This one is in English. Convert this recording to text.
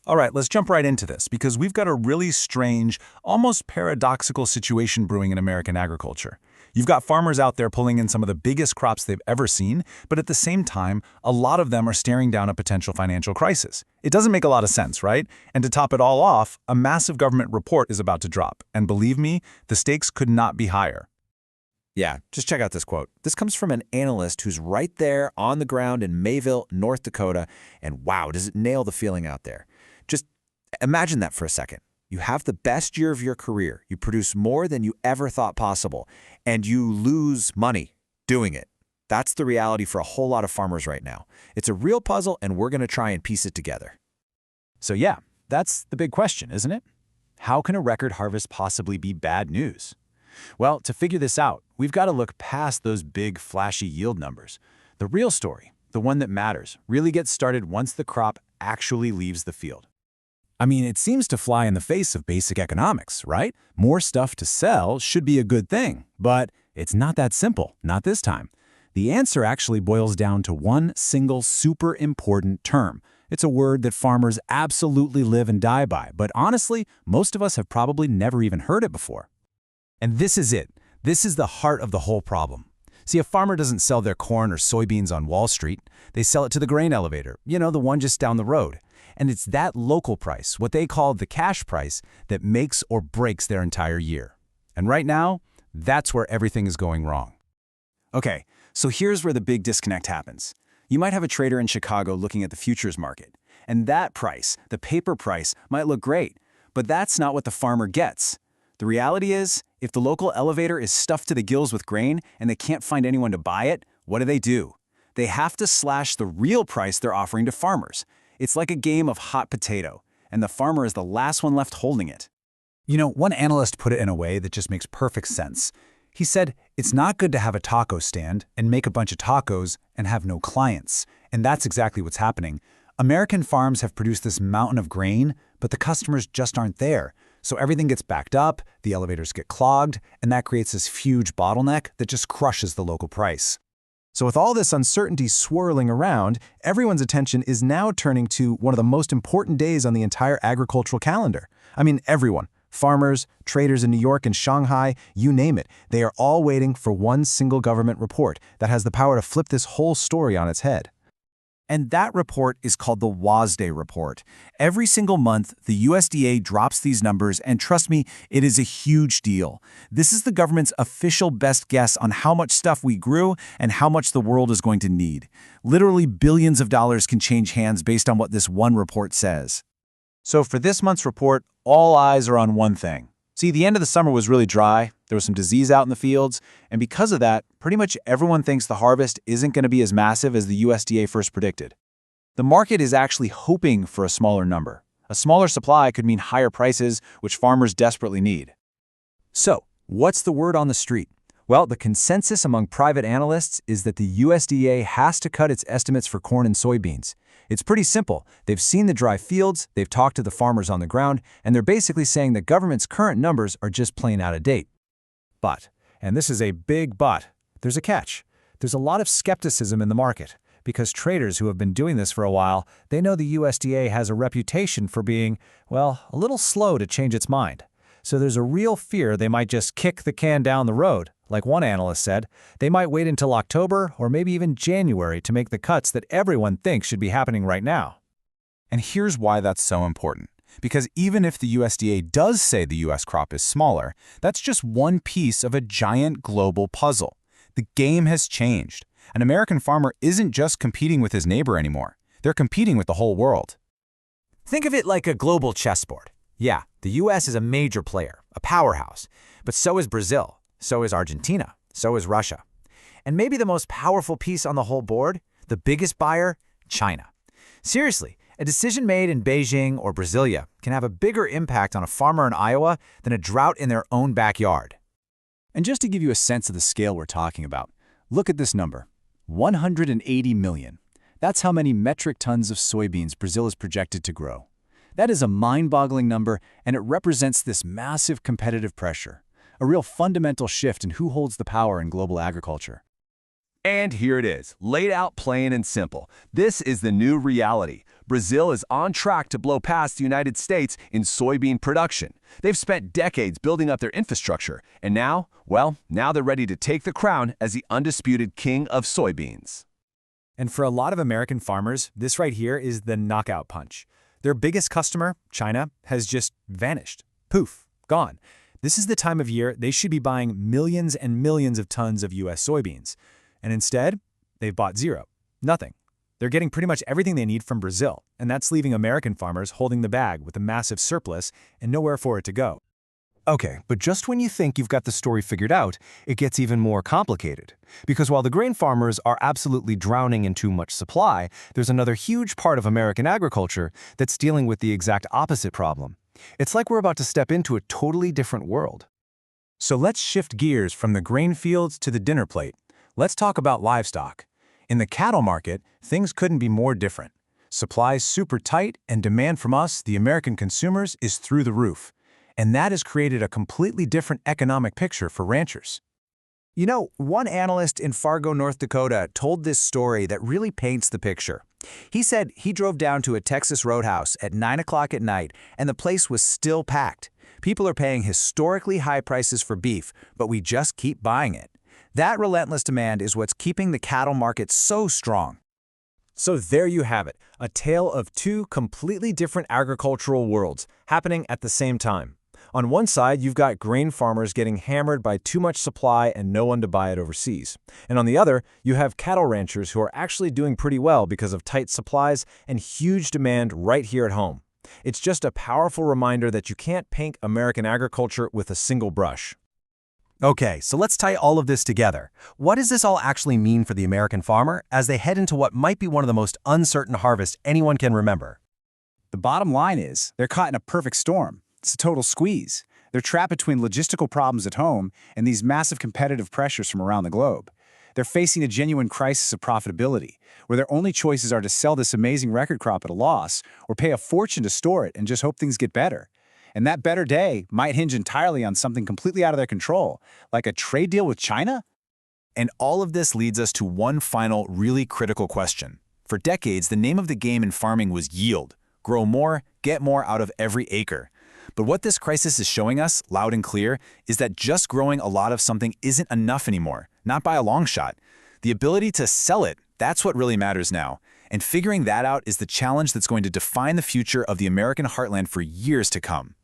All right, let's jump right into this because we've got a really strange, almost paradoxical situation brewing in American agriculture. You've got farmers out there pulling in some of the biggest crops they've ever seen, but at the same time, a lot of them are staring down a potential financial crisis. It doesn't make a lot of sense, right? And to top it all off, a massive government report is about to drop. And believe me, the stakes could not be higher. Yeah, just check out this quote. This comes from an analyst who's right there on the ground in Mayville, North Dakota, and wow, does it nail the feeling out there. Just imagine that for a second. You have the best year of your career. You produce more than you ever thought possible, and you lose money doing it. That's the reality for a whole lot of farmers right now. It's a real puzzle, and we're going to try and piece it together. So yeah, that's the big question, isn't it? How can a record harvest possibly be bad news? Well, to figure this out, we've got to look past those big, flashy yield numbers. The real story, the one that matters, really gets started once the crop actually leaves the field. I mean, it seems to fly in the face of basic economics, right? More stuff to sell should be a good thing, but it's not that simple, not this time. The answer actually boils down to one single super important term. It's a word that farmers absolutely live and die by, but honestly, most of us have probably never even heard it before. And this is it. This is the heart of the whole problem. See, a farmer doesn't sell their corn or soybeans on Wall Street. They sell it to the grain elevator, the one just down the road. And it's that local price, what they call the cash price, that makes or breaks their entire year. And right now, that's where everything is going wrong. Okay, so here's where the big disconnect happens. You might have a trader in Chicago looking at the futures market, and that price, the paper price, might look great, but that's not what the farmer gets. The reality is, if the local elevator is stuffed to the gills with grain and they can't find anyone to buy it, what do? They have to slash the real price they're offering to farmers. It's like a game of hot potato, and the farmer is the last one left holding it. One analyst put it in a way that just makes perfect sense. He said, it's not good to have a taco stand and make a bunch of tacos and have no clients. And that's exactly what's happening. American farms have produced this mountain of grain, but the customers just aren't there. So everything gets backed up, the elevators get clogged, and that creates this huge bottleneck that just crushes the local price. So with all this uncertainty swirling around, everyone's attention is now turning to one of the most important days on the entire agricultural calendar. I mean, everyone. Farmers, traders in New York and Shanghai, you name it. They are all waiting for one single government report that has the power to flip this whole story on its head. And that report is called the WASDE report. Every single month, the USDA drops these numbers, and trust me, it is a huge deal. This is the government's official best guess on how much stuff we grew and how much the world is going to need. Literally billions of dollars can change hands based on what this one report says. So for this month's report, all eyes are on one thing. See, the end of the summer was really dry, there was some disease out in the fields, and because of that, pretty much everyone thinks the harvest isn't going to be as massive as the USDA first predicted. The market is actually hoping for a smaller number. A smaller supply could mean higher prices, which farmers desperately need. So, what's the word on the street? Well, the consensus among private analysts is that the USDA has to cut its estimates for corn and soybeans. It's pretty simple. They've seen the dry fields, they've talked to the farmers on the ground, and they're basically saying the government's current numbers are just plain out of date. But, and this is a big but, there's a catch. There's a lot of skepticism in the market, because traders who have been doing this for a while, they know the USDA has a reputation for being, well, a little slow to change its mind. So there's a real fear they might just kick the can down the road. Like one analyst said, they might wait until October or maybe even January to make the cuts that everyone thinks should be happening right now. And here's why that's so important. Because even if the USDA does say the US crop is smaller, that's just one piece of a giant global puzzle. The game has changed. An American farmer isn't just competing with his neighbor anymore. They're competing with the whole world. Think of it like a global chessboard. Yeah, the US is a major player, a powerhouse, but so is Brazil. So is Argentina. So is Russia. And maybe the most powerful piece on the whole board, the biggest buyer, China. Seriously, a decision made in Beijing or Brasilia can have a bigger impact on a farmer in Iowa than a drought in their own backyard. And just to give you a sense of the scale we're talking about, look at this number, 180 million. That's how many metric tons of soybeans Brazil is projected to grow. That is a mind-boggling number, and it represents this massive competitive pressure. A real fundamental shift in who holds the power in global agriculture. And here it is, laid out plain and simple. This is the new reality. Brazil is on track to blow past the United States in soybean production. They've spent decades building up their infrastructure, and now, well, now they're ready to take the crown as the undisputed king of soybeans. And for a lot of American farmers, this right here is the knockout punch. Their biggest customer, China, has just vanished. Poof, gone. This is the time of year they should be buying millions and millions of tons of U.S. soybeans. And instead, they've bought zero. Nothing. They're getting pretty much everything they need from Brazil, and that's leaving American farmers holding the bag with a massive surplus and nowhere for it to go. Okay, but just when you think you've got the story figured out, it gets even more complicated. Because while the grain farmers are absolutely drowning in too much supply, there's another huge part of American agriculture that's dealing with the exact opposite problem. It's like we're about to step into a totally different world. So let's shift gears from the grain fields to the dinner plate. Let's talk about livestock. In the cattle market, things couldn't be more different. Supply's super tight, and demand from us, the American consumers, is through the roof. And that has created a completely different economic picture for ranchers. You know, one analyst in Fargo, North Dakota told this story that really paints the picture. He said he drove down to a Texas roadhouse at 9 o'clock at night, and the place was still packed. People are paying historically high prices for beef, but we just keep buying it. That relentless demand is what's keeping the cattle market so strong. So there you have it, a tale of two completely different agricultural worlds happening at the same time. On one side, you've got grain farmers getting hammered by too much supply and no one to buy it overseas. And on the other, you have cattle ranchers who are actually doing pretty well because of tight supplies and huge demand right here at home. It's just a powerful reminder that you can't paint American agriculture with a single brush. Okay, so let's tie all of this together. What does this all actually mean for the American farmer as they head into what might be one of the most uncertain harvests anyone can remember? The bottom line is, they're caught in a perfect storm. It's a total squeeze. They're trapped between logistical problems at home and these massive competitive pressures from around the globe. They're facing a genuine crisis of profitability, where their only choices are to sell this amazing record crop at a loss or pay a fortune to store it and just hope things get better. And that better day might hinge entirely on something completely out of their control, like a trade deal with China. And all of this leads us to one final, really critical question. For decades, the name of the game in farming was yield. Grow more, get more out of every acre. But what this crisis is showing us, loud and clear, is that just growing a lot of something isn't enough anymore, not by a long shot. The ability to sell it, that's what really matters now. And figuring that out is the challenge that's going to define the future of the American heartland for years to come.